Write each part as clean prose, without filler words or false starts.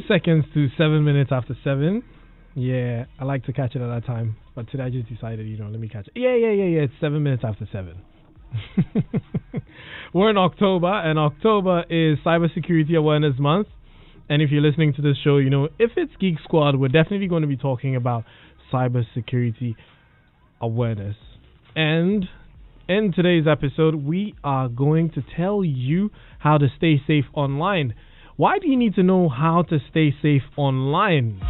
seconds to 7 minutes after 7. Yeah, I like to catch it at that time. But today I just decided, let me catch it. Yeah. It's 7 minutes after 7. We're in October, and October is Cybersecurity Awareness Month. And if you're listening to this show, if it's Geek Squad, we're definitely going to be talking about cybersecurity awareness. And in today's episode, we are going to tell you how to stay safe online. Why do you need to know how to stay safe online?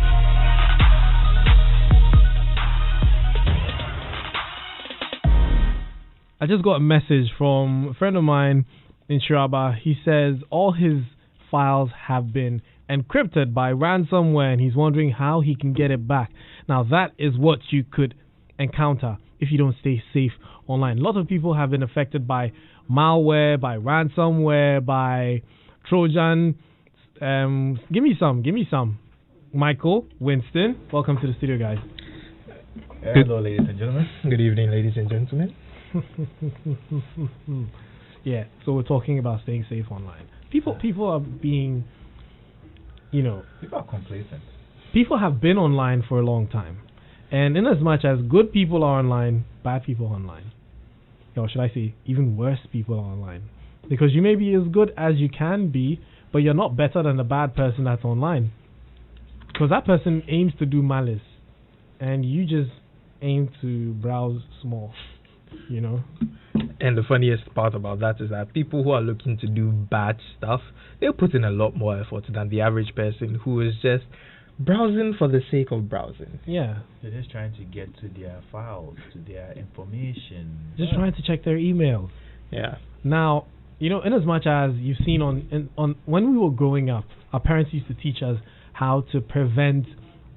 I just got a message from a friend of mine in Shiraba. He says all his files have been encrypted by ransomware, and he's wondering how he can get it back. Now, that is what you could encounter if you don't stay safe online. A lot of people have been affected by malware, by ransomware, by Trojan. Give me some. Michael, Winston, welcome to the studio, guys. Hello, ladies and gentlemen. Good evening, ladies and gentlemen. Yeah, so we're talking about staying safe online. People are being, people are complacent. People have been online for a long time, and in as much as good people are online, bad people are online. Or should I say, even worse people are online, because you may be as good as you can be, but you're not better than the bad person that's online, because that person aims to do malice, and you just aim to browse small. And the funniest part about that is that people who are looking to do bad stuff, they'll put in a lot more effort than the average person who is just browsing for the sake of browsing. Yeah. They're just trying to get to their files, to their information. Just trying to check their emails. Yeah. Now, in as much as you've seen on when we were growing up, our parents used to teach us how to prevent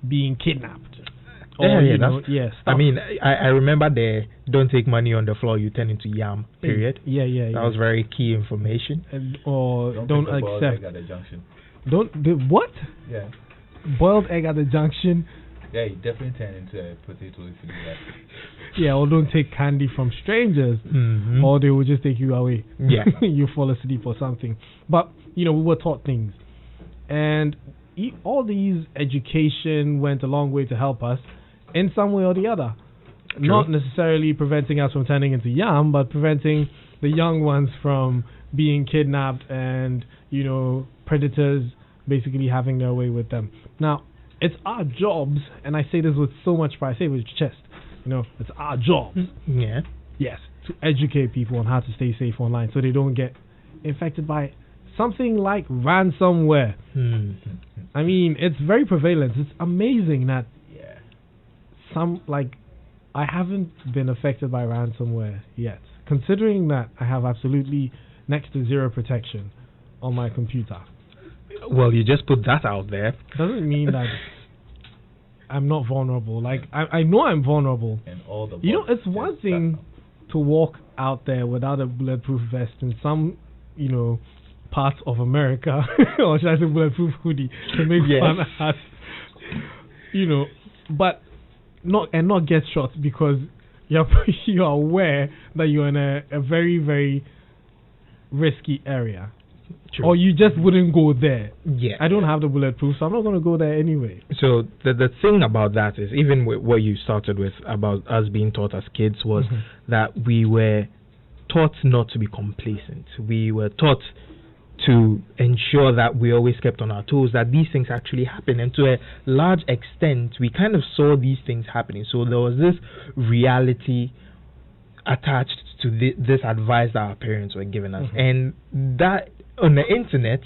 being kidnapped. I mean, I remember the don't take money on the floor, you turn into yam, period. Yeah. That was very key information. Or don't accept. Boiled egg at the junction. What? Yeah. Boiled egg at the junction? Yeah, you definitely turn into a potato if you do that. Yeah, or don't take candy from strangers, or they will just take you away. Yeah. You fall asleep or something. But, we were taught things. And all these education went a long way to help us in some way or the other. True. Not necessarily preventing us from turning into yam, but preventing the young ones from being kidnapped and, predators basically having their way with them. Now, it's our jobs, and I say this with so much pride, I say it with chest, it's our jobs. Yeah. Yes, to educate people on how to stay safe online so they don't get infected by something like ransomware. I mean, it's very prevalent. It's amazing that I haven't been affected by ransomware yet, considering that I have absolutely next to zero protection on my computer. Well, you just put that out there. Doesn't mean that I'm not vulnerable. I know I'm vulnerable. And all the it's one thing to walk out there without a bulletproof vest in some, parts of America, or should I say bulletproof hoodie, to make fun at, but not get shot because you're aware that you're in a very, very risky area. True. Or you just wouldn't go there. Yeah. I don't have the bulletproof, so I'm not going to go there anyway. So the thing about that is, even with what you started with about us being taught as kids, was that we were taught not to be complacent. We were taught to ensure that we always kept on our toes, that these things actually happen. And to a large extent, we kind of saw these things happening. So there was this reality attached to this advice that our parents were giving us. And that on the internet,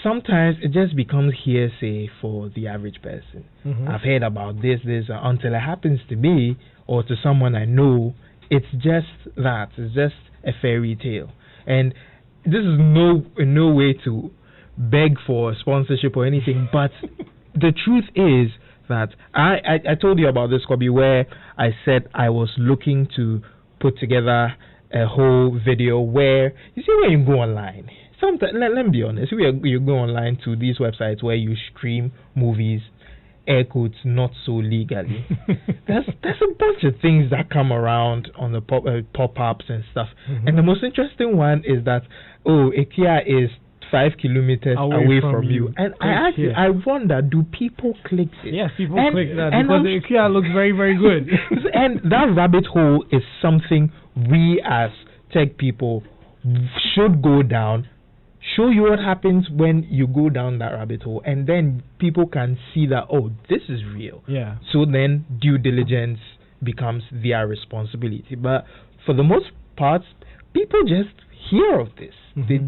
sometimes it just becomes hearsay for the average person. I've heard about this, until it happens to me or to someone I know, it's just that. It's just a fairy tale. And this is in no way to beg for sponsorship or anything, but the truth is that I told you about this, Kobby, where I said I was looking to put together a whole video where, you see, when you go online, sometimes, let me be honest, you go online to these websites where you stream movies, air quotes, not so legally. There's a bunch of things that come around on the pop-ups and stuff. And the most interesting one is that, IKEA is 5 kilometers away from you. And I wonder, do people click it? Yes, people click that because the QR looks very, very good. And that rabbit hole is something we as tech people should go down, show you what happens when you go down that rabbit hole, and then people can see that, oh, this is real. Yeah. So then due diligence becomes their responsibility. But for the most part, people just hear of this.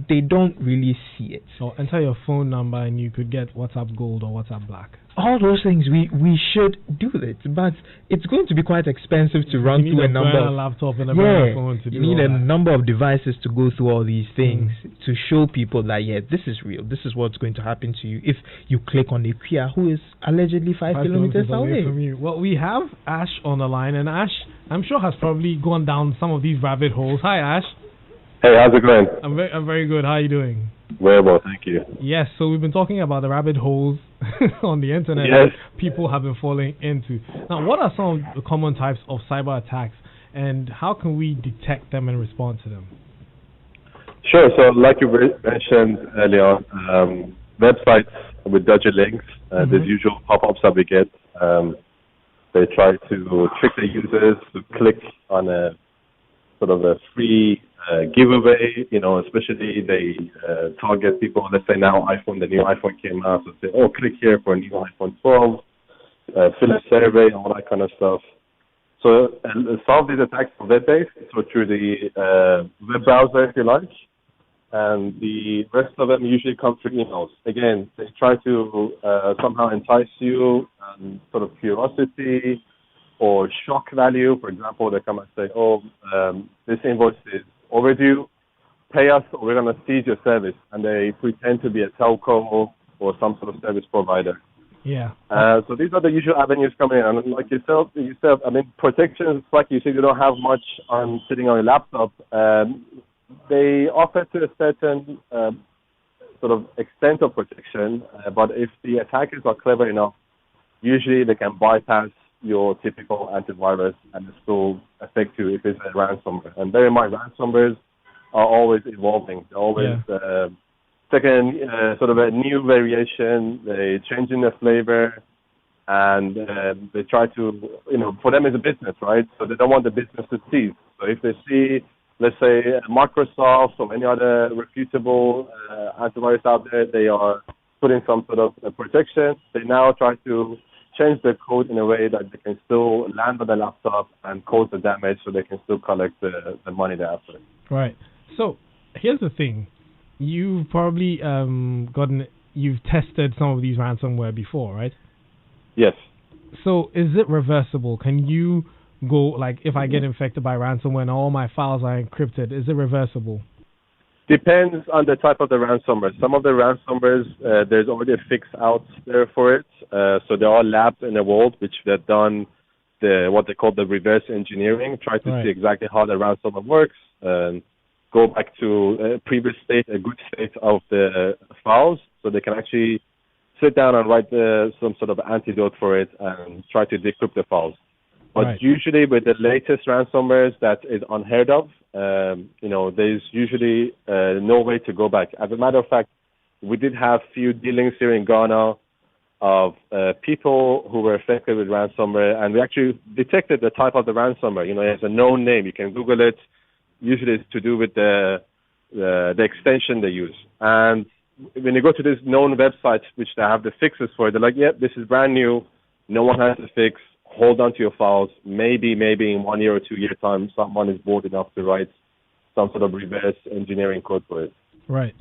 They don't really see it. So enter your phone number and you could get WhatsApp Gold or WhatsApp Black. All those things we should do it, but it's going to be quite expensive to run through a number of laptop and a phone to do. You need a number of devices to go through all these things to show people that this is real. This is what's going to happen to you if you click on a queer who is allegedly 5 kilometers away from you. Well, we have Ash on the line, and Ash, I'm sure, has probably gone down some of these rabbit holes. Hi, Ash. Hey, how's it going? I'm very good. How are you doing? Very well, thank you. Yes, so we've been talking about the rabbit holes on the internet that people have been falling into. Now, what are some of the common types of cyber attacks, and how can we detect them and respond to them? Sure, so like you mentioned earlier on, websites with dodgy links, there's usual pop-ups that we get. They try to trick the users to click on a sort of a free giveaway, especially they target people. Let's say now the new iPhone came out, so say, oh, click here for a new iPhone 12, fill a survey and all that kind of stuff. So solve these attacks are web-based, so through the web browser, if you like, and the rest of them usually come through emails. Again, they try to somehow entice you, sort of curiosity or shock value. For example, they come and say, oh, this invoice is overdue, pay us or we're going to seize your service. And they pretend to be a telco or some sort of service provider. Yeah. So these are the usual avenues coming in. And like yourself, I mean, protection, like you said, you don't have much on sitting on your laptop. They offer to a certain sort of extent of protection, but if the attackers are clever enough, usually they can bypass your typical antivirus and still affect you if it's a ransomware. And bear in mind, ransomwares are always evolving. They're always taking sort of a new variation. They change in the flavor, and they try to, for them it's a business, right? So they don't want the business to cease. So if they see, let's say, Microsoft or any other reputable antivirus out there, they are putting some sort of protection. They now try to change the code in a way that they can still land on the laptop and cause the damage so they can still collect the money they're after. Right. So here's the thing. You've probably you've tested some of these ransomware before, right? Yes. So is it reversible? Can you go, like, if I get infected by ransomware and all my files are encrypted, is it reversible? Depends on the type of the ransomware. Some of the ransomwares, there's already a fix out there for it. So there are labs in the world which they've done what they call the reverse engineering, try to see exactly how the ransomware works, go back to a previous state, a good state of the files, so they can actually sit down and write some sort of antidote for it and try to decrypt the files. But usually with the latest ransomwares that is unheard of, there's usually no way to go back. As a matter of fact, we did have few dealings here in Ghana of people who were affected with ransomware, and we actually detected the type of the ransomware. It has a known name. You can Google it. Usually it's to do with the extension they use. And when you go to this known website, which they have the fixes for it, they're like, yep, this is brand new. No one has the fix. Hold on to your files. Maybe in 1 year or 2 year time, someone is bold enough to write some sort of reverse engineering code for it. Right.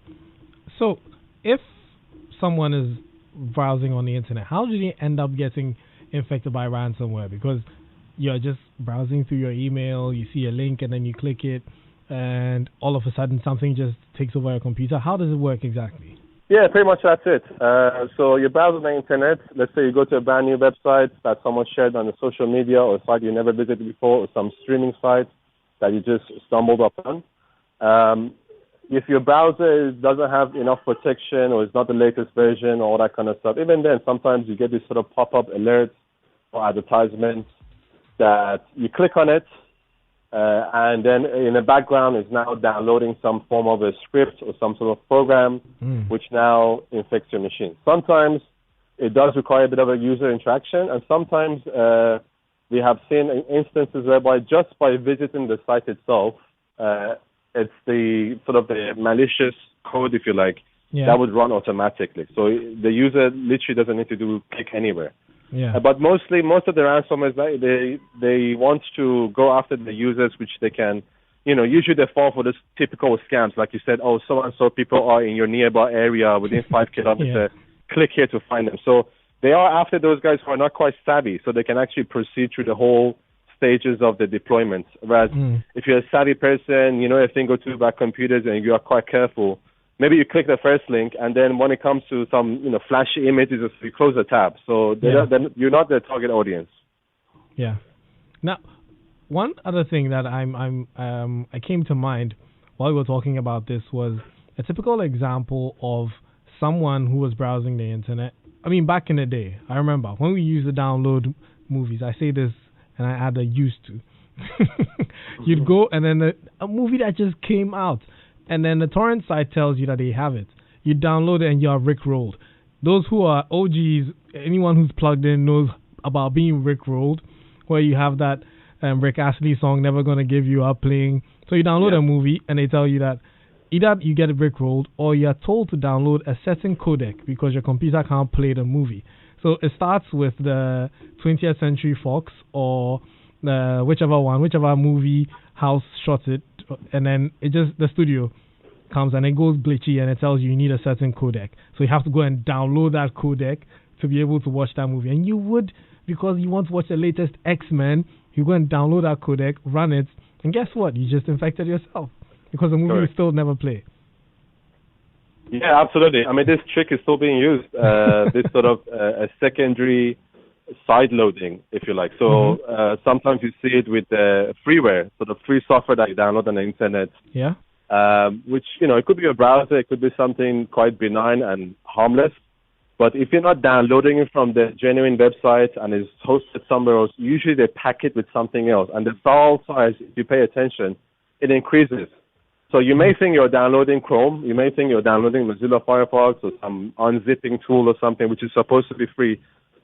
So if someone is browsing on the internet, how do they end up getting infected by ransomware? Because you're just browsing through your email, you see a link and then you click it, and all of a sudden something just takes over your computer. How does it work exactly? Yeah, pretty much that's it. So you browse on the internet. Let's say you go to a brand new website that someone shared on the social media or a site you never visited before, or some streaming site that you just stumbled upon. If your browser doesn't have enough protection or it's not the latest version or all that kind of stuff, even then sometimes you get these sort of pop-up alerts or advertisements that you click on it and then in the background is now downloading some form of a script or some sort of program, which now infects your machine. Sometimes it does require a bit of a user interaction, and sometimes we have seen instances whereby just by visiting the site itself, it's the sort of the malicious code, if you like, that would run automatically. So the user literally doesn't need to click anywhere. But most of the ransomwares, they want to go after the users, which they can, usually they fall for this typical scams, like you said, oh, so-and-so people are in your nearby area within 5 kilometers, click here to find them. So they are after those guys who are not quite savvy, so they can actually proceed through the whole stages of the deployment. Whereas if you're a savvy person, you know a thing or two about computers and you are quite careful, maybe you click the first link, and then when it comes to some, flashy images, you close the tab. So you're not the target audience. Yeah. Now, one other thing that I came to mind while we were talking about this was a typical example of someone who was browsing the internet. I mean, back in the day, I remember when we used to download movies. I say this, and I add a used to. You'd go, and then a movie that just came out, and then the torrent site tells you that they have it. You download it and you are rickrolled. Those who are OGs, anyone who's plugged in knows about being rickrolled, where you have that Rick Astley song, Never Gonna Give You Up, playing. So you download a movie and they tell you that either you get it rickrolled or you are told to download a certain codec because your computer can't play the movie. So it starts with the 20th Century Fox or whichever movie house shot it, and then the studio comes and it goes glitchy and it tells you need a certain codec. So you have to go and download that codec to be able to watch that movie. And you would, because you want to watch the latest X-Men, you go and download that codec, run it, and guess what? You just infected yourself because the movie will still never play. Yeah, absolutely. I mean, this trick is still being used, this sort of a secondary side loading, if you like. So sometimes you see it with freeware, sort of free software that you download on the internet. Yeah. Which, it could be a browser, it could be something quite benign and harmless. But if you're not downloading it from the genuine website and it's hosted somewhere else, usually they pack it with something else. And the file size, if you pay attention, it increases. So you may think you're downloading Chrome, you may think you're downloading Mozilla Firefox or some unzipping tool or something which is supposed to be free,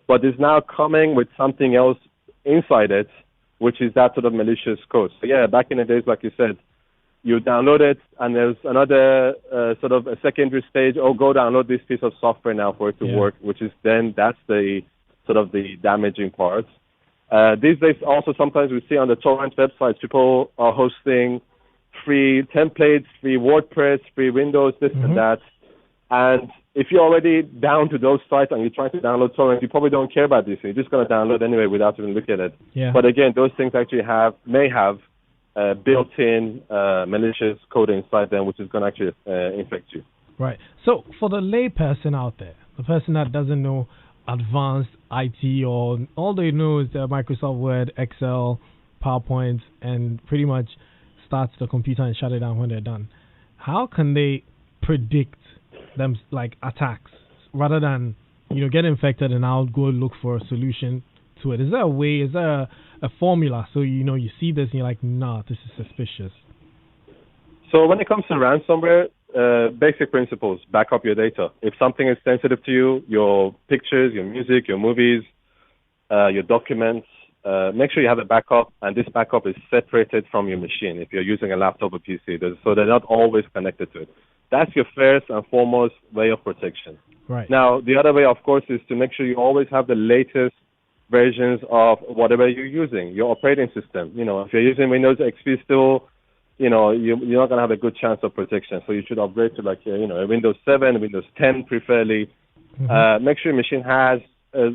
but it's now coming with something else inside it, which is that sort of malicious code. So yeah, back in the days, like you said, you download it, and there's another sort of a secondary stage, go download this piece of software now for it to work, which is that's the sort of the damaging part. These days also sometimes we see on the torrent websites, people are hosting free templates, free WordPress, free Windows, this and that. And if you're already down to those sites and you're trying to download torrents, you probably don't care about this. You're just going to download anyway without even looking at it. Yeah. But again, those things actually may have built-in malicious code inside them, which is going to actually infect you. Right. So for the lay person out there, the person that doesn't know advanced IT, or all they know is the Microsoft Word, Excel, PowerPoint, and pretty much starts the computer and shut it down when they're done, how can they predict them, like, attacks, rather than get infected and now go look for a solution to it? Is there a way? Is there a formula? So you see this and you're like, nah, this is suspicious. So when it comes to ransomware, basic principles: back up your data. If something is sensitive to you, your pictures, your music, your movies, your documents, make sure you have a backup, and this backup is separated from your machine if you're using a laptop or PC, so they're not always connected to it. That's your first and foremost way of protection. Right. Now, the other way, of course, is to make sure you always have the latest versions of whatever you're using, your operating system. If you're using Windows XP still, you're not going to have a good chance of protection. So you should upgrade to a Windows 7, Windows 10 preferably. Make sure your machine has a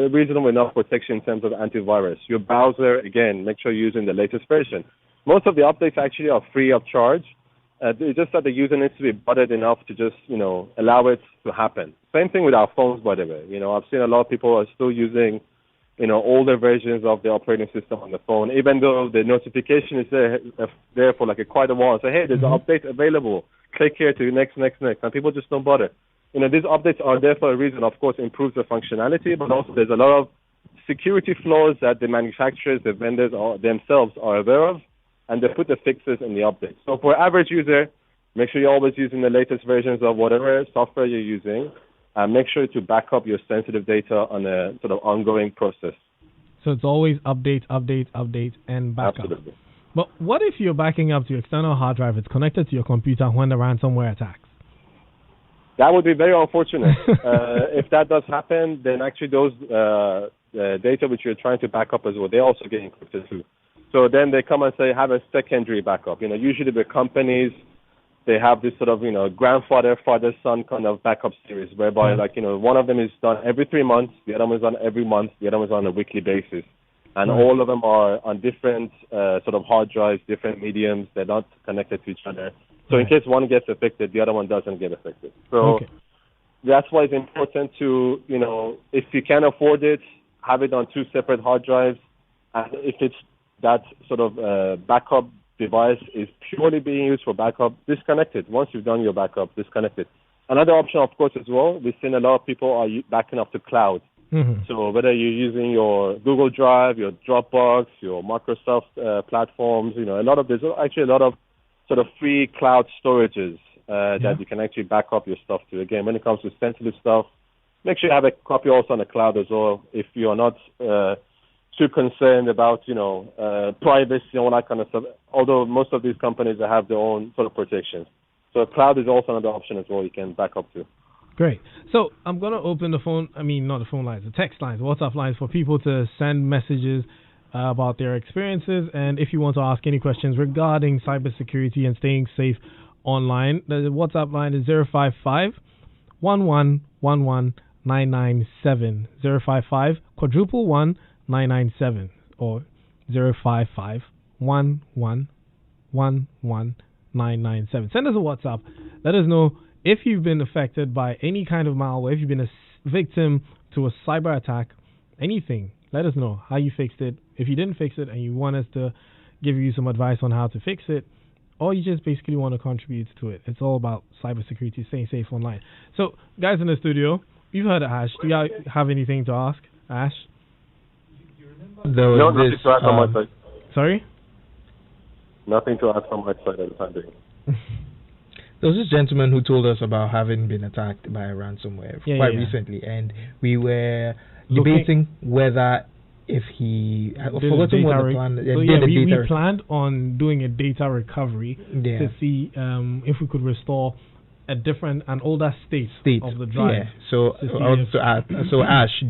reasonable enough protection in terms of antivirus. Your browser, again, make sure you're using the latest version. Most of the updates actually are free of charge. It's just that the user needs to be bothered enough to just, allow it to happen. Same thing with our phones, by the way. I've seen a lot of people are still using, older versions of the operating system on the phone, even though the notification is there for quite a while. Say, hey, there's an update available. Click here to next. And people just don't bother. These updates are there for a reason. Of course, improves the functionality, but also there's a lot of security flaws that the manufacturers, the vendors themselves are aware of. and they put the fixes in the updates. So for average user, make sure you're always using the latest versions of whatever software you're using, and make sure to back up your sensitive data on a sort of ongoing process. So it's always update, and backup. Absolutely. But what if you're backing up to your external hard drive? It's connected to your computer when the ransomware attacks. That would be very unfortunate. If that does happen, then actually those data which you're trying to back up as well, they also get encrypted too. So then they come and say, have a secondary backup. Usually the companies, they have this sort of, grandfather, father, son kind of backup series whereby, one of them is done every 3 months, the other one is done every month, the other one is on a weekly basis. And all of them are on different sort of hard drives, different mediums. They're not connected to each other. So in case one gets affected, the other one doesn't get affected. So that's why it's important to, if you can afford it, have it on 2 separate hard drives. And if it's that sort of backup device is purely being used for backup, disconnect it. Once you've done your backup, disconnect it. Another option, of course, as well, we've seen a lot of people are backing up to cloud. Mm-hmm. So whether you're using your Google Drive, your Dropbox, your Microsoft platforms, there's actually a lot of sort of free cloud storages that you can actually back up your stuff to. Again, when it comes to sensitive stuff, make sure you have a copy also on the cloud as well. If you are not too concerned about, privacy and all that kind of stuff, although most of these companies have their own sort of protections. So cloud is also another option as well you can back up to. Great. So I'm going to open not the phone lines, the text lines, WhatsApp lines for people to send messages about their experiences. And if you want to ask any questions regarding cybersecurity and staying safe online, the WhatsApp line is 055 1111 997 055 quadruple 1 997 or 055 1111 997. Send us a WhatsApp. Let us know if you've been affected by any kind of malware, if you've been a victim to a cyber attack, anything. Let us know how you fixed it. If you didn't fix it and you want us to give you some advice on how to fix it, or you just basically want to contribute to it. It's all about cybersecurity, staying safe online. So, guys in the studio, you've heard of Ash. Do you have anything to ask, Ash? No, nothing to add from my side. Sorry? Nothing to add from my side at the time being. There was this gentleman who told us about having been attacked by a ransomware quite recently, and we were debating whether if he forgotten what the plan. We planned on doing a data recovery to see if we could restore an older state of the drive. Yeah. So Ash,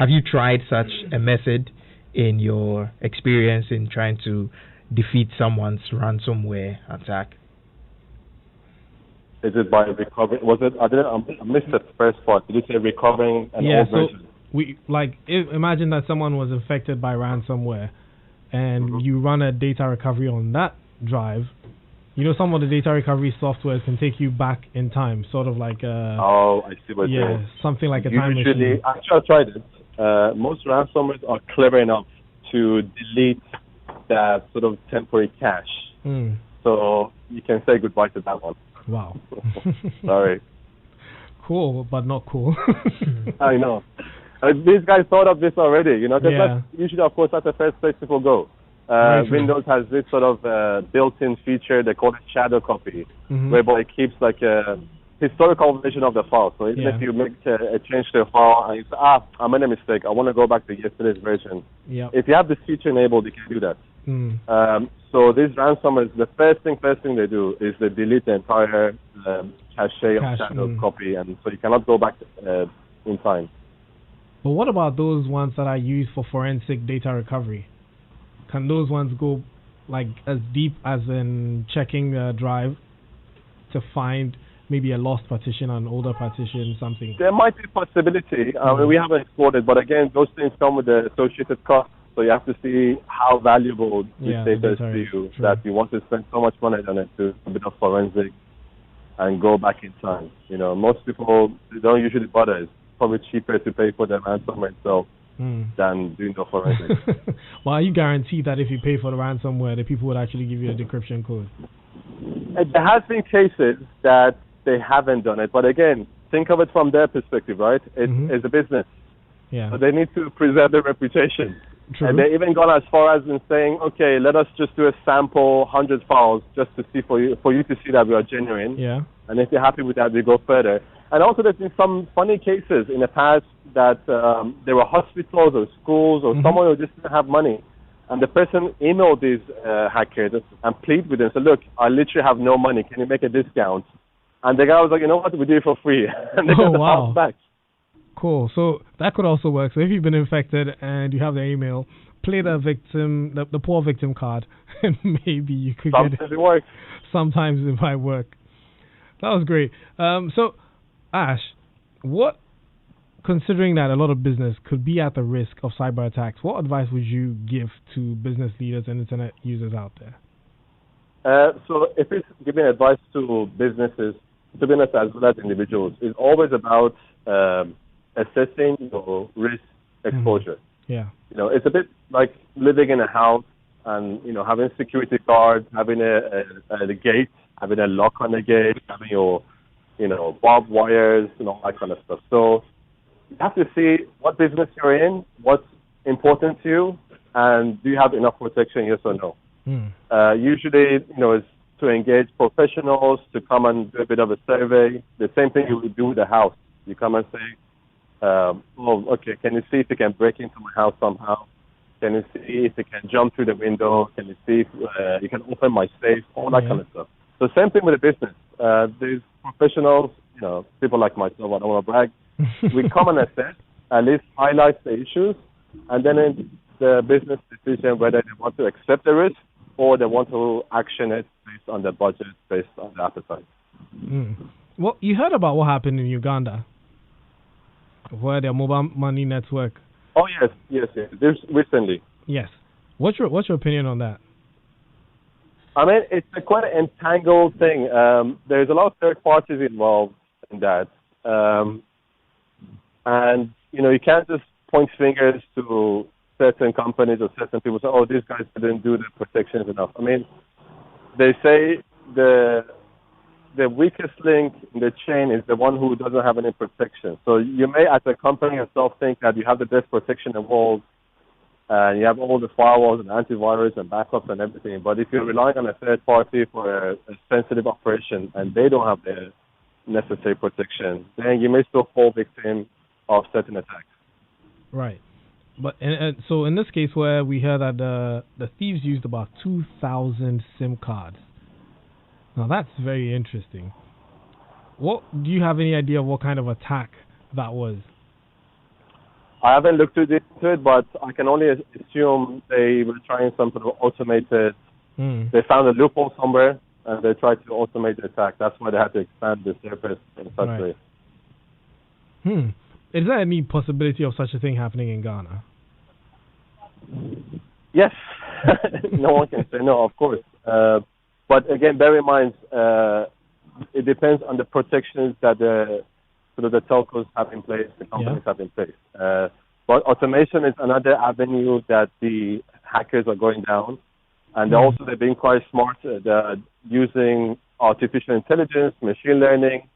have you tried such a method in your experience in trying to defeat someone's ransomware attack? Is it by recovering? I missed the first part. Did you say recovering an old version? Imagine that someone was infected by ransomware, and you run a data recovery on that drive. Some of the data recovery software can take you back in time, sort of like I see what you're saying. Something like a time machine. Actually, I tried it. Most ransomwares are clever enough to delete that sort of temporary cache. So you can say goodbye to that one. Wow. Sorry. Cool, but not cool. I know. These guys thought of this already, That's usually, of course, that's the first place people go. Windows has this sort of built-in feature, they call it shadow copy, whereby it keeps like a historical version of the file. So even if you make a change to a file and you say, I made a mistake, I want to go back to yesterday's version. If you have this feature enabled, you can do that. So these ransomwares, the first thing they do is they delete the entire cache of shadow copy, and so you cannot go back in time. But what about those ones that are used for forensic data recovery? Can those ones go like as deep as in checking the drive to find maybe a lost partition, an older partition, something? There might be a possibility. We haven't explored it, but again, those things come with the associated costs. So you have to see how valuable this data is to you, that you want to spend so much money on it to do a bit of forensic and go back in time. Most people don't usually bother. It's probably cheaper to pay for the ransomware itself than doing the forensic. Well, are you guaranteed that if you pay for the ransomware, the people would actually give you a decryption code? There has been cases that they haven't done it, but again, think of it from their perspective, right? It's a business. Yeah. So they need to preserve their reputation. True. And they even gone as far as in saying, okay, let us just do a sample 100 files just to see for you to see that we are genuine. Yeah. And if you're happy with that, we go further. And also there's been some funny cases in the past that there were hospitals or schools or someone who just didn't have money. And the person emailed these hackers and pleaded with them, said, look, I literally have no money. Can you make a discount? And the guy was like, you know what, we do it for free. And they got the files back. Cool. So that could also work. So if you've been infected and you have the email, play the victim, the poor victim card, and maybe you could Sometimes get it. It works. Sometimes it might work. That was great. So, Ash, considering that a lot of business could be at the risk of cyber attacks, what advice would you give to business leaders and internet users out there? So if it's giving advice to businesses, to be honest, as well as individuals, it's always about assessing your risk exposure. Yeah. It's a bit like living in a house and, having security guards, having a gate, having a lock on the gate, having your, barbed wires and all that kind of stuff. So you have to see what business you're in, what's important to you, and do you have enough protection, yes or no? Usually, it's to engage professionals to come and do a bit of a survey. The same thing you would do with a house. You come and say, okay, can you see if you can break into my house somehow? Can you see if you can jump through the window? Can you see if you can open my safe? All that kind of stuff. So same thing with the business. There's professionals, people like myself, I don't want to brag. We come and assess, at least highlight the issues, and then in the business decision whether they want to accept the risk or they want to action it based on the budget, based on the appetite. Well, you heard about what happened in Uganda, where their mobile money network. Oh yes. This recently. Yes. What's your opinion on that? I mean, it's a quite an entangled thing. There's a lot of third parties involved in that, and you can't just point fingers to certain companies or certain people. Say, oh, these guys didn't do the protections enough. I mean, they say the weakest link in the chain is the one who doesn't have any protection. So you may, as a company yourself, think that you have the best protection in the world, and you have all the firewalls and antivirus and backups and everything. But if you're relying on a third party for a sensitive operation and they don't have the necessary protection, then you may still fall victim of certain attacks. Right. But and so in this case where we heard that the thieves used about 2,000 SIM cards. Now that's very interesting. Do you have any idea of what kind of attack that was? I haven't looked into it, but I can only assume they were trying some sort of automated. They found a loophole somewhere and they tried to automate the attack. That's why they had to expand the surface in such a way. Is there any possibility of such a thing happening in Ghana? Yes. No one can say no, of course. But again, bear in mind, it depends on the protections that the telcos have in place, the companies have in place. But automation is another avenue that the hackers are going down. And they're being quite smart. They're using artificial intelligence, machine learning,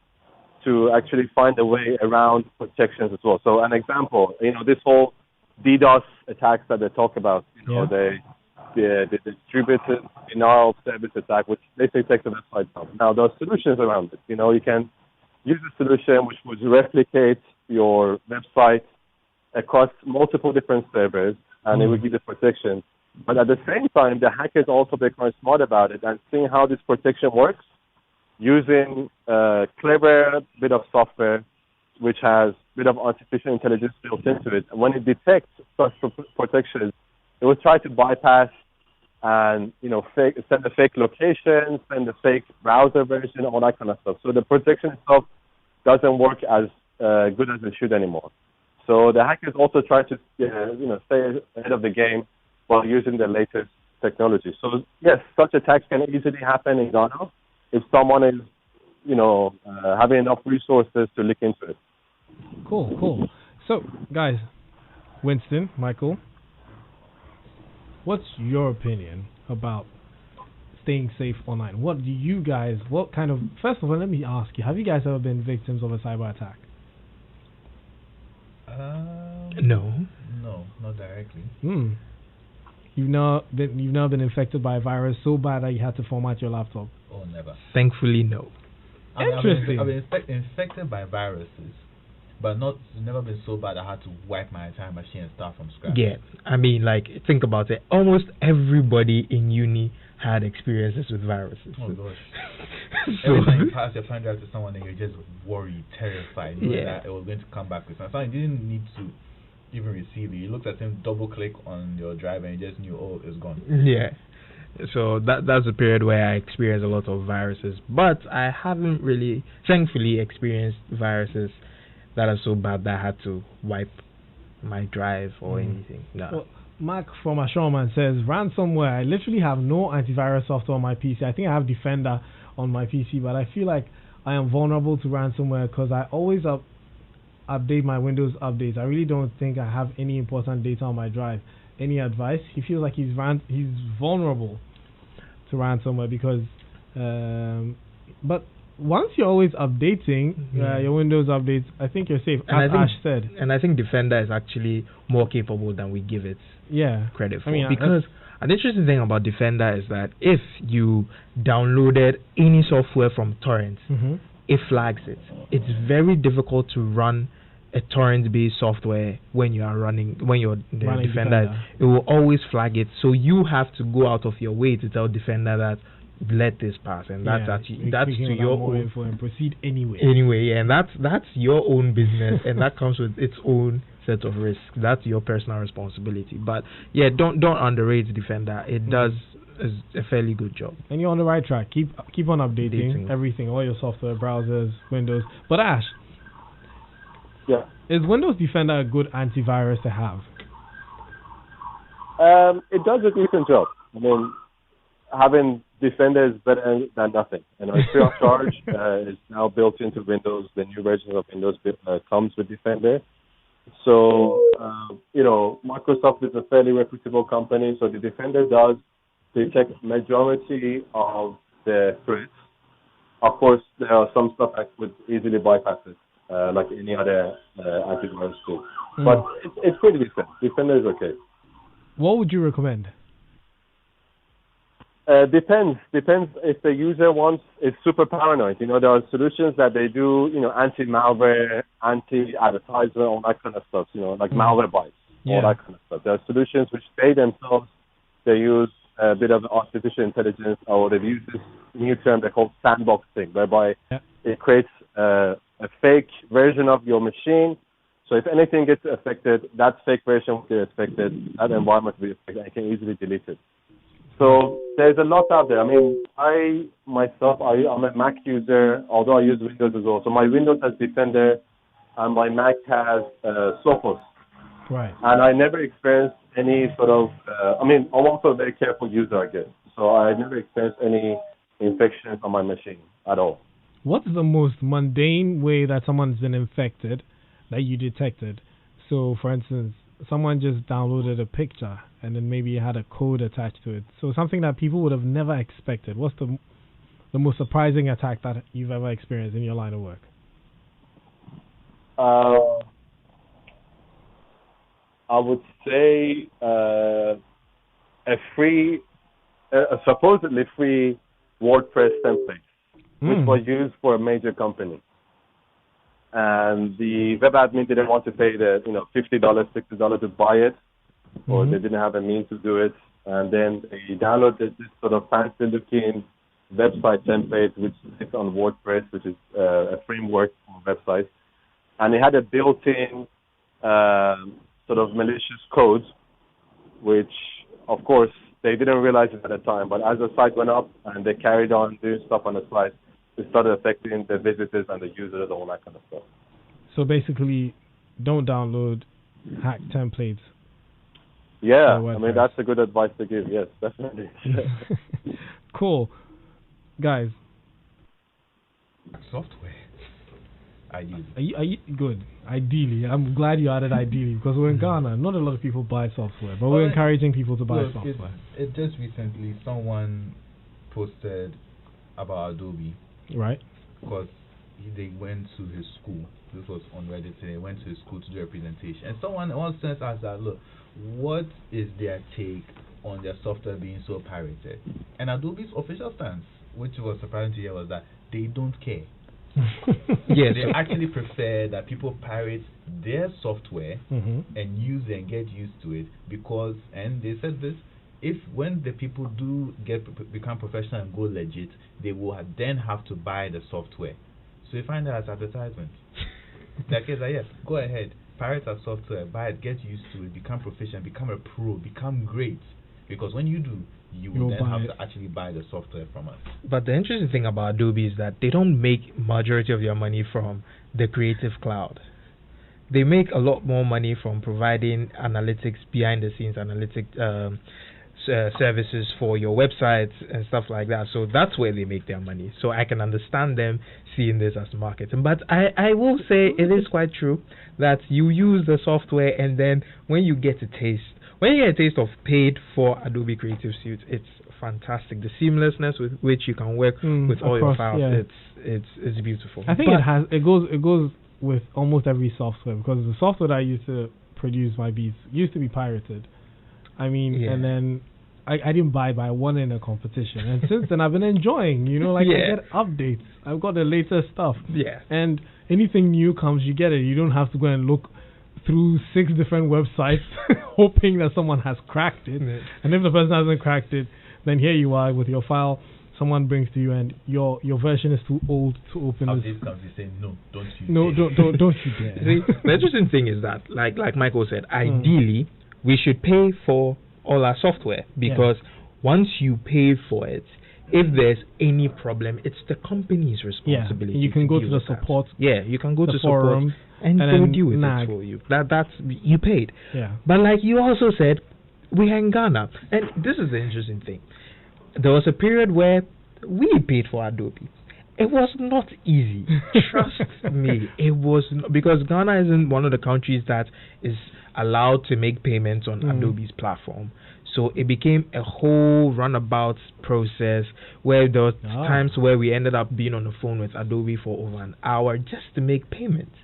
to actually find a way around protections as well. So an example, this whole DDoS attacks that they talk about, the distributed denial of service attack, which basically takes the website down. Now, there are solutions around it. You can use a solution which would replicate your website across multiple different servers, and it would give you protection. But at the same time, the hackers also become smart about it and seeing how this protection works, using a clever bit of software which has a bit of artificial intelligence built into it. And when it detects such protections, it will try to bypass and send a fake location, send a fake browser version, all that kind of stuff. So the protection itself doesn't work as good as it should anymore. So the hackers also try to stay ahead of the game while using the latest technology. So yes, such attacks can easily happen in Ghana if someone is, having enough resources to look into it. Cool. So, guys, Winston, Michael, what's your opinion about staying safe online? First of all, let me ask you, have you guys ever been victims of a cyber attack? No, not Not directly. You've now been infected by a virus so bad that you had to format your laptop. Oh, never. Thankfully, no. Interesting. I've been infected by viruses, but never been so bad I had to wipe my entire machine and start from scratch. Yeah, I mean, like, think about it. Almost everybody in uni had experiences with viruses. Oh gosh. So, Every time you pass your pen drive to someone, then you're just worried, terrified, knowing that it was going to come back with something. You didn't need to even receive it. You looked at him, double click on your drive, and you just knew, oh, it's gone. yeah. So that's a period where I experienced a lot of viruses, but I haven't really, thankfully, experienced viruses that are so bad that I had to wipe my drive or anything. No. Well, Mark from Assurman says, ransomware. I literally have no antivirus software on my PC. I think I have Defender on my PC, but I feel like I am vulnerable to ransomware because I always update my Windows updates. I really don't think I have any important data on my drive. Any advice? He feels like he's vulnerable to ransomware because, but once you're always updating your Windows updates, I think you're safe. As Ash said, and I think Defender is actually more capable than we give it credit for. Because an interesting thing about Defender is that if you downloaded any software from torrents, it flags it. It's very difficult to run a torrent-based software when running Defender. It will always flag it, so you have to go out of your way to tell Defender that let this pass, and that's to your own info and proceed anyway. And that's your own business, and that comes with its own set of risks. That's your personal responsibility. But yeah, don't underrate Defender. It does a fairly good job. And you're on the right track. Keep on updating everything, all your software, browsers, Windows. But Ash, is Windows Defender a good antivirus to have? It does a decent job. I mean, having Defender is better than nothing. And it's free of charge. It's now built into Windows. The new version of Windows comes with Defender. So, Microsoft is a fairly reputable company. So the Defender does detect majority of the threats. Of course, there are some stuff that would easily bypass it, like any other antivirus tool. But it's pretty decent. Defender is okay. What would you recommend? Depends if the user is super paranoid. There are solutions that they do, anti-malware, anti-advertisement, all that kind of stuff, like malware bites, all that kind of stuff. There are solutions which they themselves, they use a bit of artificial intelligence, or they've used this new term they call sandboxing, whereby it creates a fake version of your machine. So if anything gets affected, that fake version will get affected, that environment will be affected, and you can easily delete it. So there's a lot out there. I mean, I'm a Mac user, although I use Windows as well. So my Windows has Defender, and my Mac has Sophos. Right. And I never experienced any sort of, I'm also a very careful user, I guess. So I never experienced any infections on my machine at all. What's the most mundane way that someone's been infected that you detected? So, for instance, someone just downloaded a picture and then maybe it had a code attached to it. So something that people would have never expected. What's the most surprising attack that you've ever experienced in your line of work? I would say a supposedly free WordPress template, which was used for a major company. And the web admin didn't want to pay the $50, $60 to buy it, or they didn't have a means to do it. And then they downloaded this sort of fancy-looking website template, which sits on WordPress, which is a framework for websites. And it had a built-in sort of malicious code, which, of course, they didn't realize it at the time. But as the site went up and they carried on doing stuff on the site, it started affecting the visitors and the users, all that kind of stuff. So basically, don't download hack templates. Yeah, that's a good advice to give. Yes, definitely. Cool. Guys. Software. I use it. Good. Ideally. I'm glad you added ideally, because we're in Ghana. Not a lot of people buy software, but we're encouraging people to buy software. It just recently, someone posted about Adobe. Right. Because they went to his school. This was on Reddit. They went to his school to do a presentation, and someone else asked that, look, what is their take on their software being so pirated? And Adobe's official stance, which was surprising to hear, was that they don't care. Yes, they actually prefer that people pirate their software and use it and get used to it, because, and they said this, if when the people do become professional and go legit, they will then have to buy the software. So you find that as advertisement. That case, yes, go ahead, pirate our software, buy it, get used to it, become proficient, become a pro, become great. Because when you do, you will then have to actually buy the software from us. But the interesting thing about Adobe is that they don't make majority of their money from the Creative Cloud. They make a lot more money from providing analytics, behind the scenes analytics services for your websites and stuff like that. So that's where they make their money. So I can understand them seeing this as marketing. But I will say it is quite true that you use the software, and then when you get a taste of paid for Adobe Creative Suite, it's fantastic. The seamlessness with which you can work with all your files, it's beautiful. I think it goes with almost every software, because the software that I used to produce my beats used to be pirated. I mean, and then I didn't buy it, but I won in a competition. And since then, I've been enjoying, I get updates. I've got the latest stuff. Yeah. And anything new comes, you get it. You don't have to go and look through 6 different websites hoping that someone has cracked it. Yeah. And if the person hasn't cracked it, then here you are with your file. Someone brings to you, and your version is too old to open. Update comes, you say, no, don't you don't you dare. See, the interesting thing is that, like Michael said, ideally, we should pay for all our software, because once you pay for it, if there's any problem, it's the company's responsibility. You can go to the support. You can go to forum, support and they'll deal with it for you. That's you paid. Yeah. But like you also said, we are in Ghana, and this is the interesting thing. There was a period where we paid for Adobe. It was not easy. Trust me, it was not, because Ghana isn't one of the countries that is allowed to make payments on Adobe's platform. So it became a whole runabout process where there was times where we ended up being on the phone with Adobe for over an hour just to make payments.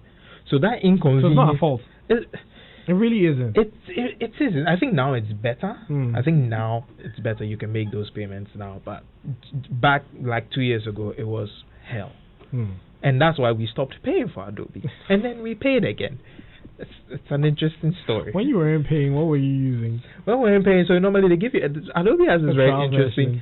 So that inconvenience. So it's not a fault. It really isn't. It isn't. I think now it's better. I think now it's better. You can make those payments now. But back like 2 years ago, it was hell. And that's why we stopped paying for Adobe. And then we paid again. It's an interesting story. When you weren't paying, what were you using? When we weren't paying, so normally they give you... Adobe has this very interesting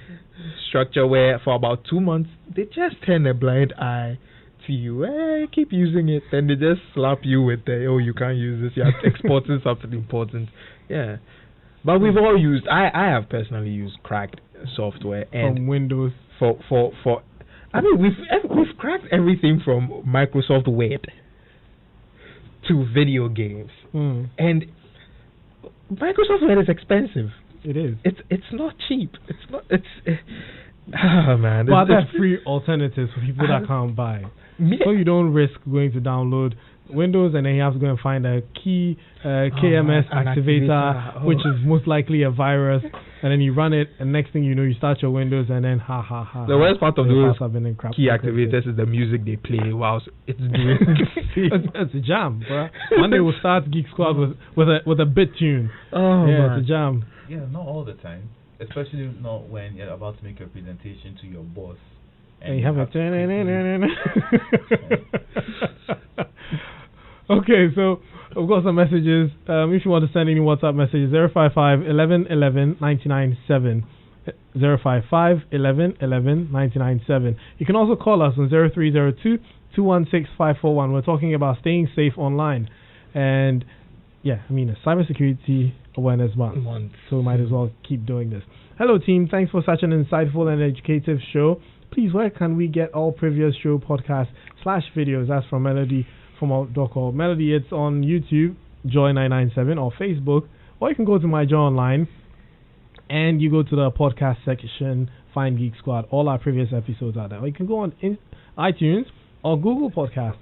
structure where for about 2 months, they just turn a blind eye to you. Keep using it. Then they just slap you with you can't use this. You have exporting something important. Yeah. But we've all used... I have personally used cracked software. And from Windows. For I mean, we've cracked everything from Microsoft Word to video games, and Microsoft Word is expensive. It is. It's not cheap. It's not. Oh man. But there are free alternatives for people that can't buy, so you don't risk going to download Windows and then you have to go and find a key KMS activator, which is most likely a virus, and then you run it, and next thing you know, you start your Windows, and then the worst part of those key activators is the music they play whilst it's doing. It's a jam, bro. One day we'll start Geek Squad with a bit tune. Man. It's a jam. Yeah, not all the time, especially not when you're about to make a presentation to your boss. And you have a... Okay, so we've got some messages. If you want to send any WhatsApp messages, 055 11 11 997. 055 11 11 997. You can also call us on 0302 216 541. We're talking about staying safe online. And yeah, I mean, a cybersecurity awareness month. So we might as well keep doing this. Hello, team. Thanks for such an insightful and educative show. Please, where can we get all previous show podcasts / videos? That's from Melody from Outdoor. Melody, it's on YouTube, Joy997, or Facebook, or you can go to my Joy Online and you go to the podcast section, find Geek Squad. All our previous episodes are there. Or you can go on iTunes or Google Podcasts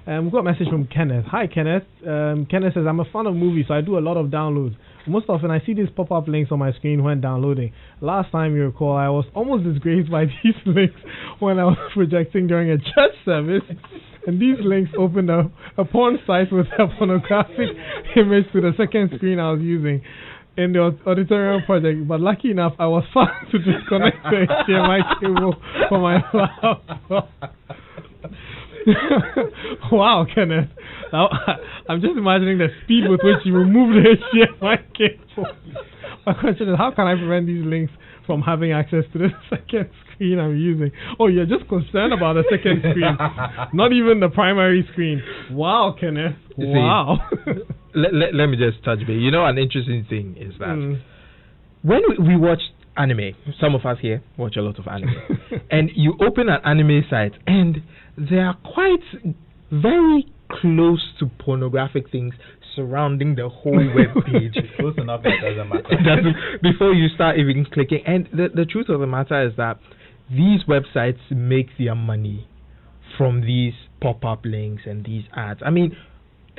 We got a message from Kenneth. Hi, Kenneth. Kenneth says, I'm a fan of movies, so I do a lot of downloads. Most often, I see these pop-up links on my screen when downloading. Last time you recall, I was almost disgraced by these links when I was projecting during a church service. And these links opened up a porn site with a pornographic image to the second screen I was using in the auditorium project. But lucky enough, I was fast to disconnect the HDMI cable from my laptop. Wow, Kenneth. Now, I'm just imagining the speed with which you remove the HDMI cable. My question is, how can I prevent these links from having access to the second screen I'm using? Oh, you're just concerned about the second screen, not even the primary screen. Wow, Kenneth. Wow. Let me just touch base. You know, an interesting thing is that when we watch anime, some of us here watch a lot of anime, and you open an anime site and there are quite very close to pornographic things surrounding the whole web page. Close enough that it doesn't matter. Before you start even clicking. And the truth of the matter is that these websites make their money from these pop-up links and these ads. I mean,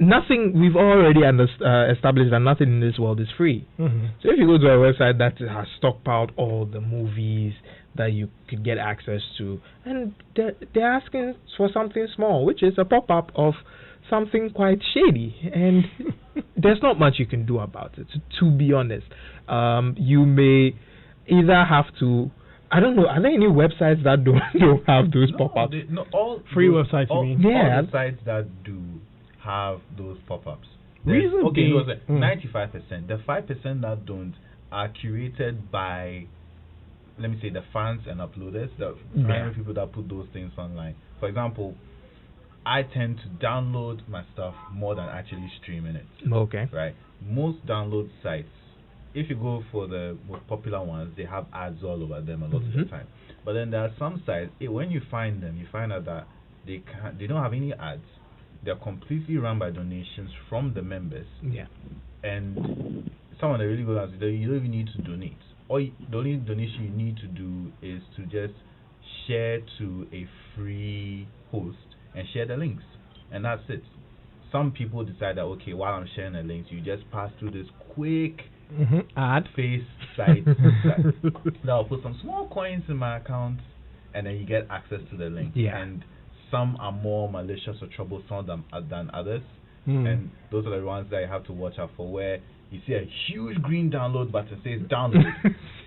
nothing, we've already established that nothing in this world is free. Mm-hmm. So if you go to a website that has stockpiled all the movies that you could get access to, and they're asking for something small, which is a pop-up of something quite shady, and there's not much you can do about it, to be honest. You may either have to, I don't know, are there any websites that don't have those pop-ups? All free websites, you mean? Yeah. All the sites that do have those pop-ups. Reason okay, 95%. The 5% that don't are curated by, let me say, the fans and uploaders, the primary people that put those things online. For example, I tend to download my stuff more than actually streaming it. Okay. Right? Most download sites, if you go for the most popular ones, they have ads all over them a lot of the time. But then there are some sites, when you find them, you find out that they don't have any ads. They're completely run by donations from the members. Yeah. And someone that really goes, you don't even need to donate. The only donation you need to do is to just share to a free host and share the links, and that's it. Some people decide that, okay, while I'm sharing the links, you just pass through this quick ad face site that'll put some small coins in my account, and then you get access to the link. And some are more malicious or troublesome than others, and those are the ones that you have to watch out for, where you see a huge green download button says download,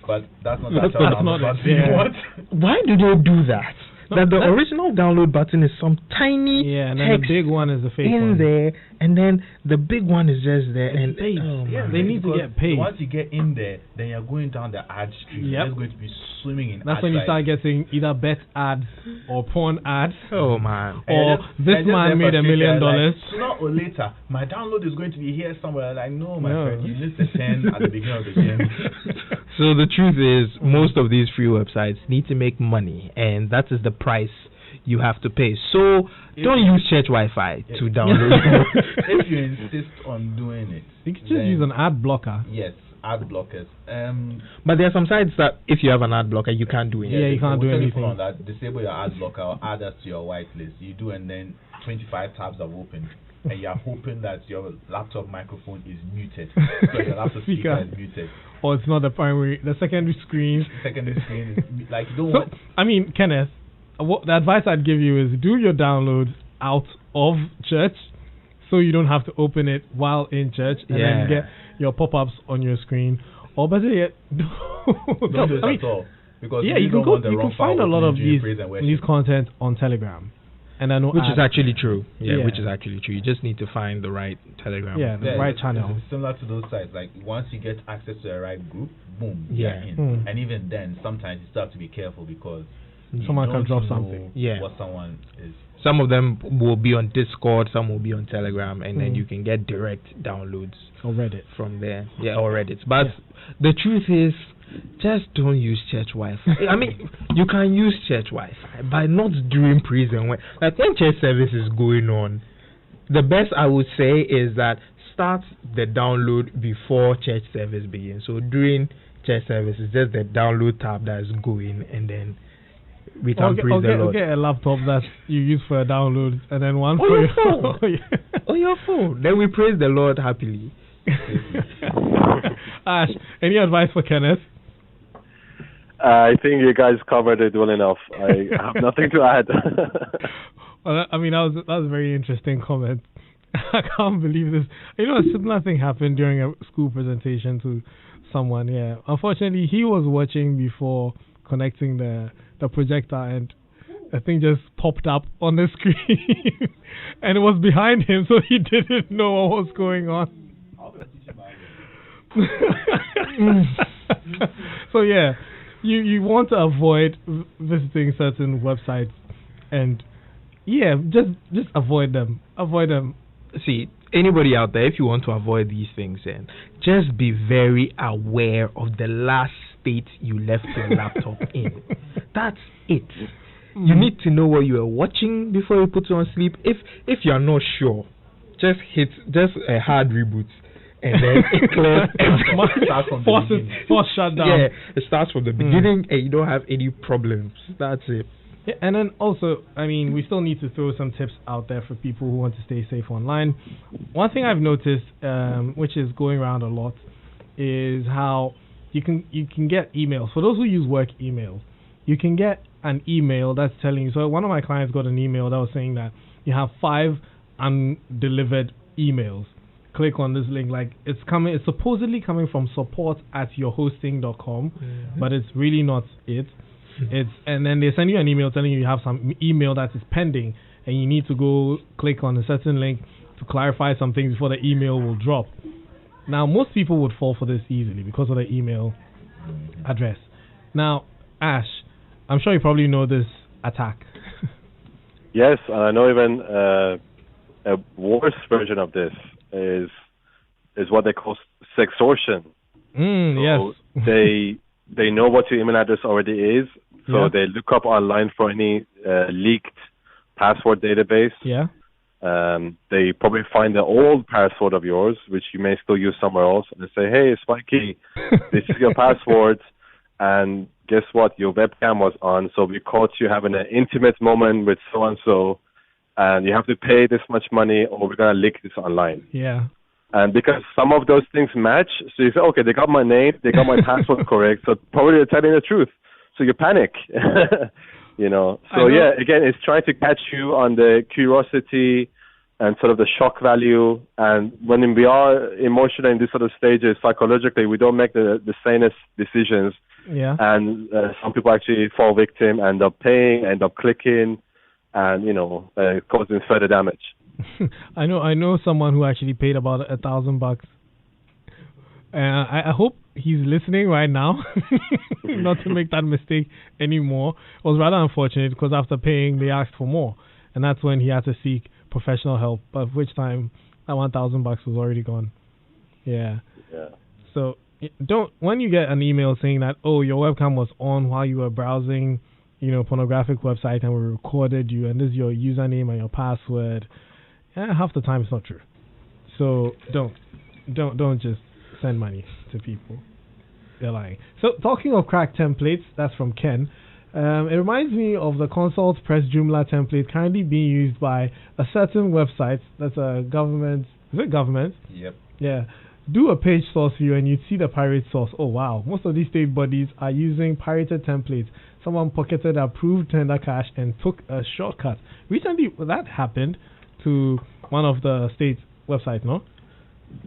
but that's not the actual download button you want. Why do they do that? That the original download button is some tiny and then text the big one is the fake in one there, and then the big one is just there. It's and they need to get paid. Once you get in there, then you're going down the ad stream. You're just going to be swimming in. That's when you start getting either bet ads or porn ads. Oh man! Or this man made $1 million. Like, sooner or later, my download is going to be here somewhere. Like, no, my friend, you missed the 10 at the beginning of the game. So the truth is, most of these free websites need to make money, and that is the price you have to pay. So don't use church Wi-Fi to download. If you insist on doing it, you can just use an ad blocker. Yes, ad blockers. But there are some sites that if you have an ad blocker, you can't do anything. Yeah, you can't do anything. On that, disable your ad blocker or add us to your whitelist. You do, and then 25 tabs have opened, and you are hoping that your laptop microphone is muted, so your laptop speaker is muted. Or it's not the primary, the secondary screen. Secondary screen is like, you don't want. I mean, Kenneth, the advice I'd give you is do your downloads out of church, so you don't have to open it while in church, and then get your pop-ups on your screen. Or better yet, don't do it at all. Because you can find a lot of these content on Telegram. And I know which is actually true. Which is actually true. You just need to find the right Telegram. The right channel. It's similar to those sites. Like, once you get access to the right group, boom, you're in. And even then, sometimes you still have to be careful, because someone can drop something. What someone is. Some of them will be on Discord, some will be on Telegram, and then you can get direct downloads or Reddit from there. Or Reddit. But the truth is, just don't use church Wi-Fi. I mean, you can use church Wi-Fi, but not during prison. Like, when church service is going on, the best I would say is that start the download before church service begins. So during church service, it's just the download tab that is going, and then we can praise the Lord. Get a laptop that you use for a download, and then one for your phone. On your phone. Then we praise the Lord happily. Ash, any advice for Kenneth? I think you guys covered it well enough. I have nothing to add. Well, I mean, that was a very interesting comment. I can't believe this. You know, a similar thing happened during a school presentation to someone. Yeah, unfortunately, he was watching before connecting the projector, and the thing just popped up on the screen, and it was behind him, so he didn't know what was going on. So yeah, you want to avoid visiting certain websites, and yeah, just avoid them. See, anybody out there, if you want to avoid these things, then just be very aware of the last state you left your laptop in. That's it. You need to know what you are watching before you put it on sleep. If you are not sure, just hit a hard reboot, and then it clears everything. Force shutdown. Yeah, it starts from the beginning, and you don't have any problems. That's it. Yeah, and then also, I mean, we still need to throw some tips out there for people who want to stay safe online. One thing I've noticed, which is going around a lot, is how you can get emails. For those who use work emails, you can get an email that's telling you. So one of my clients got an email that was saying that you have 5 undelivered emails. Click on this link. Like, it's supposedly coming from support@yourhosting.com, but it's really not it. And then they send you an email telling you have some email that is pending, and you need to go click on a certain link to clarify some things before the email will drop. Now, most people would fall for this easily because of the email address. Now, Ash, I'm sure you probably know this attack. Yes, and I know even a worse version of this is what they call sextortion. Yes. They know what your email address already is, so they look up online for any leaked password database. Yeah. They probably find the old password of yours, which you may still use somewhere else, and they say, "Hey, Spiky, this is your password, and guess what? Your webcam was on, so we caught you having an intimate moment with so-and-so, and you have to pay this much money, or we're going to leak this online." Yeah. And because some of those things match, so you say, okay, they got my name, they got my password correct, so probably they're telling the truth. So you panic, you know. So yeah, again, it's trying to catch you on the curiosity and sort of the shock value. And when we are emotional in these sort of stages, psychologically, we don't make the sanest decisions. Yeah. And some people actually fall victim, end up paying, end up clicking, and, you know, causing further damage. I know someone who actually paid about $1,000. I hope he's listening right now, not to make that mistake anymore. It was rather unfortunate because after paying, they asked for more, and that's when he had to seek professional help. But which time that $1,000 was already gone. Yeah. Yeah. So when you get an email saying that, oh, your webcam was on while you were browsing, you know, pornographic website, and we recorded you, and this is your username and your password. Half the time it's not true. So don't just send money to people. They're lying. So talking of cracked templates, that's from Ken. It reminds me of the Consult Press Joomla template currently being used by a certain website that's a government. Is it government? Yep. Yeah. Do a page source view and you'd see the pirate source. Oh wow. Most of these state bodies are using pirated templates. Someone pocketed approved tender cash and took a shortcut. Recently that happened to one of the state's websites, no?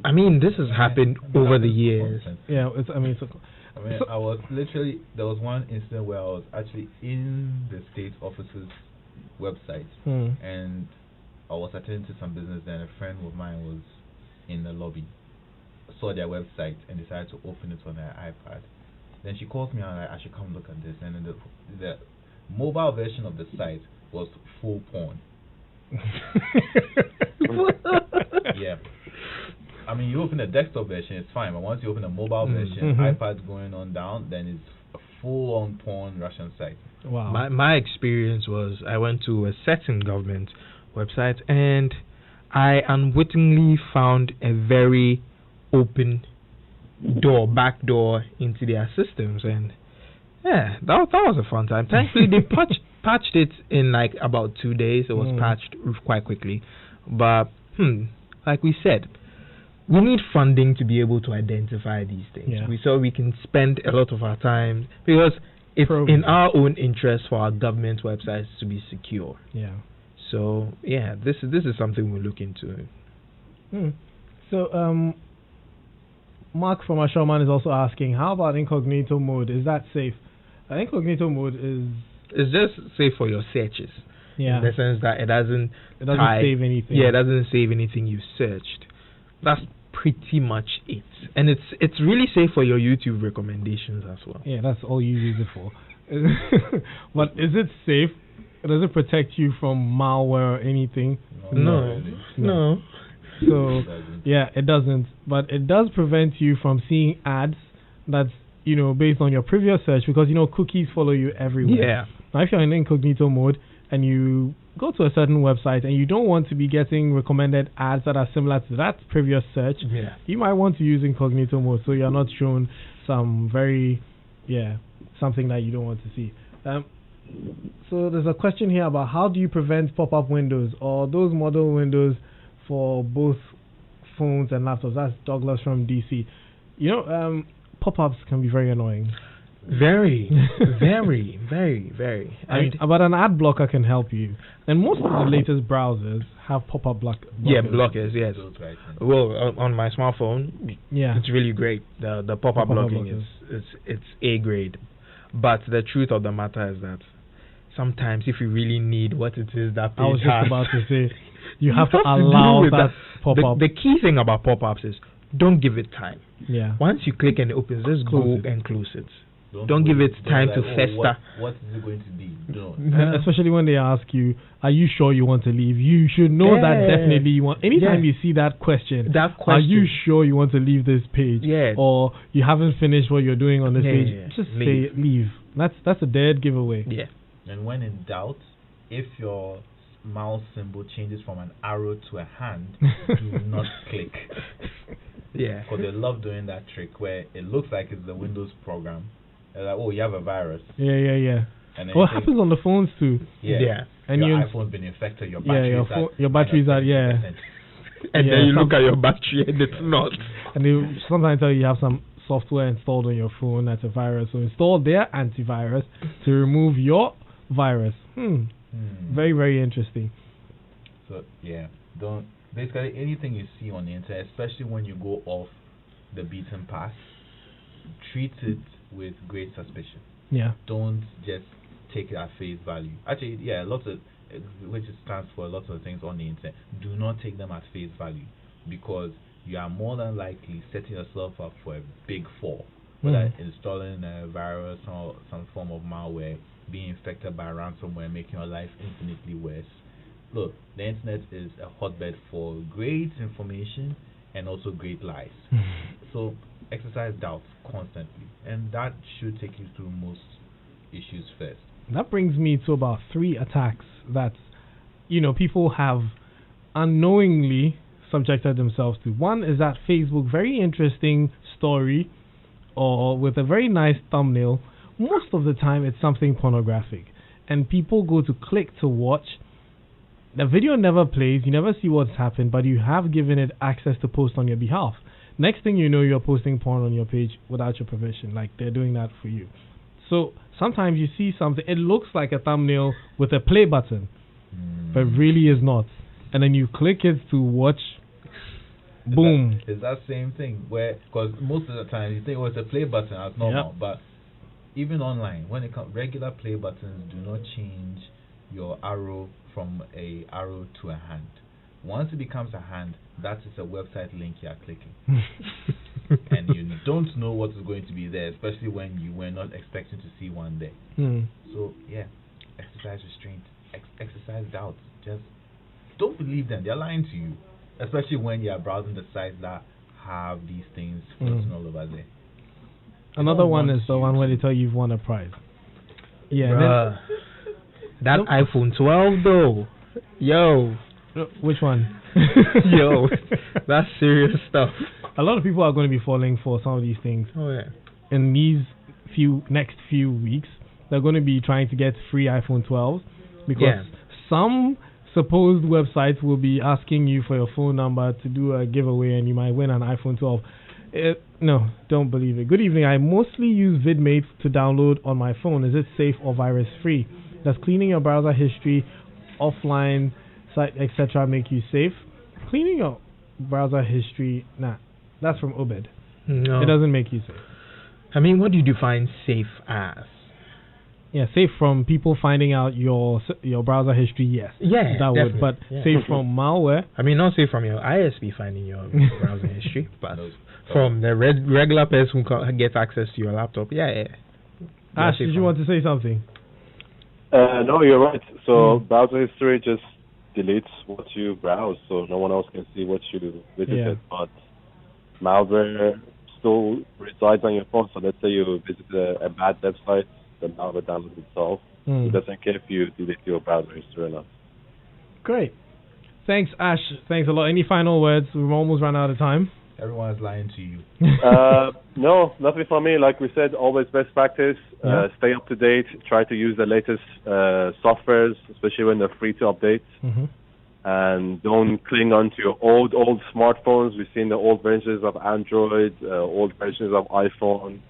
I mean, this has happened over the years. Yeah, I was literally, there was one incident where I was actually in the state office's website, and I was attending to some business there, and a friend of mine was in the lobby, saw their website, and decided to open it on their iPad. Then she calls me and I should come look at this, and then the mobile version of the site was full porn. Yeah. I mean, you open a desktop version, it's fine, but once you open a mobile version, iPad's going on down, then it's a full-on porn Russian site. Wow. My experience was I went to a certain government website and I unwittingly found a very open back door into their systems, and Yeah, that was a fun time. Thankfully, they patched it in like about 2 days. It was patched quite quickly. But, like we said, we need funding to be able to identify these things. Yeah. So we can spend a lot of our time, because it's in our own interest for our government websites to be secure. Yeah. So, yeah, this is something we'll look into. So, Mark from Asherman is also asking, how about incognito mode? Is that safe? Incognito mode it's just safe for your searches. Yeah. In the sense that it doesn't save anything. Yeah, it doesn't save anything you've searched. That's pretty much it. And it's really safe for your YouTube recommendations as well. Yeah, that's all you use it for. But is it safe? Does it protect you from malware or anything? No. So, yeah, it doesn't. But it does prevent you from seeing ads that's, based on your previous search, because, cookies follow you everywhere. Yeah. Now, if you're in incognito mode and you go to a certain website and you don't want to be getting recommended ads that are similar to that previous search, you might want to use incognito mode so you're not shown something that you don't want to see. So there's a question here about how do you prevent pop-up windows or those model windows for both phones and laptops. That's Douglas from DC. Pop-ups can be very annoying. Very, very, very, very. But an ad blocker can help you. And most of the latest browsers have pop-up blockers. Yeah, blockers, yes. Well, on my smartphone, it's really great. The pop-up blocking is A grade. But the truth of the matter is that sometimes if you really need what it is that page I was just has, about to say, you have to allow that pop-up. The key thing about pop-ups is don't give it time. Yeah. Once you click and it opens, just go and close it. Don't give it time to fester. What is it going to be? Especially when they ask you, are you sure you want to leave? You should know that definitely you want. Anytime you see that question, are you sure you want to leave this page? Or you haven't finished what you're doing on this page, just say leave. That's a dead giveaway. Yeah. And when in doubt, if your mouse symbol changes from an arrow to a hand, do not click. Yeah. Because they love doing that trick where it looks like it's the Windows program. They're like, oh, you have a virus. Yeah. And what happens on the phones too? Yeah. And your iPhone's been infected. Your battery's at and then you look at your battery and it's not. And they sometimes tell you have some software installed on your phone that's a virus. So install their antivirus to remove your virus. Very, very interesting. So basically anything you see on the internet, especially when you go off the beaten path, treat it with great suspicion. Yeah. Don't just take it at face value. Actually, which stands for lots of things on the internet. Do not take them at face value, because you are more than likely setting yourself up for a big fall. Whether installing a virus or some form of malware, being infected by ransomware, making your life infinitely worse. Look, the internet is a hotbed for great information and also great lies. So exercise doubt constantly, and that should take you through most issues first. That brings me to about 3 attacks that people have unknowingly subjected themselves to. One is that Facebook, very interesting story or with a very nice thumbnail, most of the time it's something pornographic, and people go to click to watch. The video never plays, you never see what's happened, but you have given it access to post on your behalf. Next thing you know, you're posting porn on your page without your permission. Like, they're doing that for you. So sometimes you see something, it looks like a thumbnail with a play button, but really is not. And then you click it to watch, boom. It's that same thing where, because most of the time you think, it's a play button, that's normal. But even online, when it comes, regular play buttons do not change your arrow from a arrow to a hand. Once it becomes a hand, that is a website link you are clicking. And you don't know what is going to be there, especially when you were not expecting to see one there. So, exercise restraint, exercise doubt. Just don't believe them. They're lying to you, especially when you are browsing the sites that have these things floating all over there. Another one is the one where they tell you you've won a prize. Yeah. That iPhone 12 though. Yo. Which one? Yo. That's serious stuff. A lot of people are going to be falling for some of these things. Oh yeah. In these next few weeks, they're going to be trying to get free iPhone 12s because some supposed websites will be asking you for your phone number to do a giveaway, and you might win an iPhone 12. No, don't believe it. Good evening. I mostly use VidMate to download on my phone. Is it safe or virus free? Does cleaning your browser history, offline site, etc. make you safe? Cleaning your browser history, nah. That's from Obed. No. It doesn't make you safe. I mean, what do you define safe as? Yeah, safe from people finding out your browser history, yes. Yeah, that definitely. would. But safe from malware. I mean, not safe from your ISP finding your browser history, but from the regular person who gets access to your laptop. Yeah. Ash, did you want to say something? No, you're right. So browser history just deletes what you browse, so no one else can see what you visited. But malware still resides on your phone. So let's say you visit a bad website, the malware downloads itself. It doesn't care if you delete your browser history or not. Great. Thanks, Ash. Thanks a lot. Any final words? We've almost run out of time. Everyone's lying to you. No, nothing from me. Like we said, always best practice. Stay up to date. Try to use the latest softwares, especially when they're free to update. And don't cling on to your old smartphones. We've seen the old versions of Android, old versions of iPhone.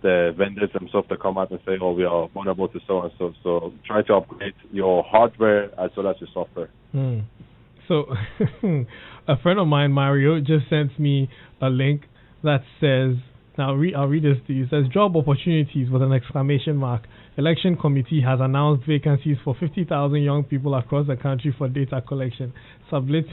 The vendors themselves that come out and say, "Oh, we are vulnerable to so and so." So try to upgrade your hardware as well as your software. So, a friend of mine, Mario, just sent me a link that says, now I'll read this to you. It says, job opportunities with an exclamation mark. Election committee has announced vacancies for 50,000 young people across the country for data collection. Submit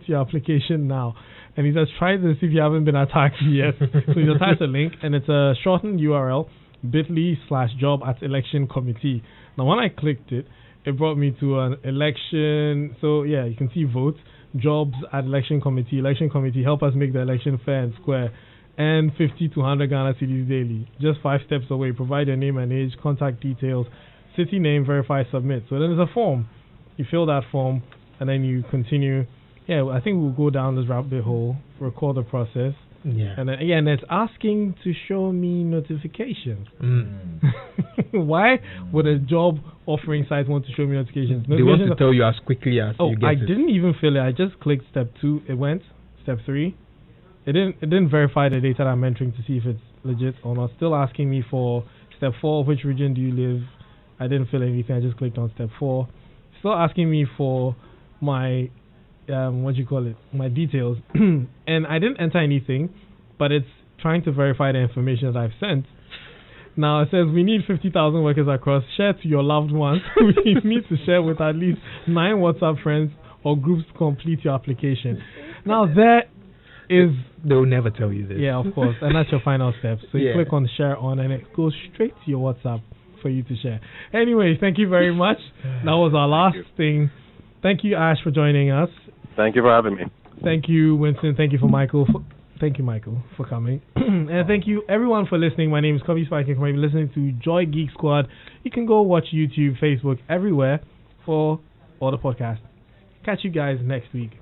your application now. And he says, try this if you haven't been attacked yet. So he attached a link, and it's a shortened URL, bit.ly/job@election committee. Now, when I clicked it, it brought me to an election. So, yeah, you can see votes, jobs at election committee. Election committee, help us make the election fair and square. And 50 to 100 Ghana cedis daily. Just 5 steps away. Provide your name and age, contact details, city name, verify, submit. So then there's a form. You fill that form, and then you continue. Yeah, I think we'll go down this rabbit hole, record the process. Yeah. And then again, it's asking to show me notifications. Why would a job offering site want to show me notifications? They want to tell you as quickly as you get I it. didn't even fill it. I just clicked step 2. It went. Step 3. It didn't verify the data that I'm entering to see if it's legit or not. Still asking me for step 4. Which region do you live? I didn't fill anything. I just clicked on step 4. Still asking me for my my details. And I didn't enter anything, but it's trying to verify the information that I've sent. Now it says we need 50,000 workers across. Share to your loved ones. We need to share with at least 9 WhatsApp friends or groups to complete your application. Now there is... They'll never tell you this. Yeah, of course. And that's your final step. So you click on share on, and it goes straight to your WhatsApp for you to share. Anyway, thank you very much. That was our last thing. Thank you, Ash, for joining us. Thank you for having me. Thank you, Winston. Thank you for Michael. Thank you, Michael, for coming. And thank you, everyone, for listening. My name is Kobby Spiky Nkrumah. You're listening to Joy Geek Squad. You can go watch YouTube, Facebook, everywhere for all the podcasts. Catch you guys next week.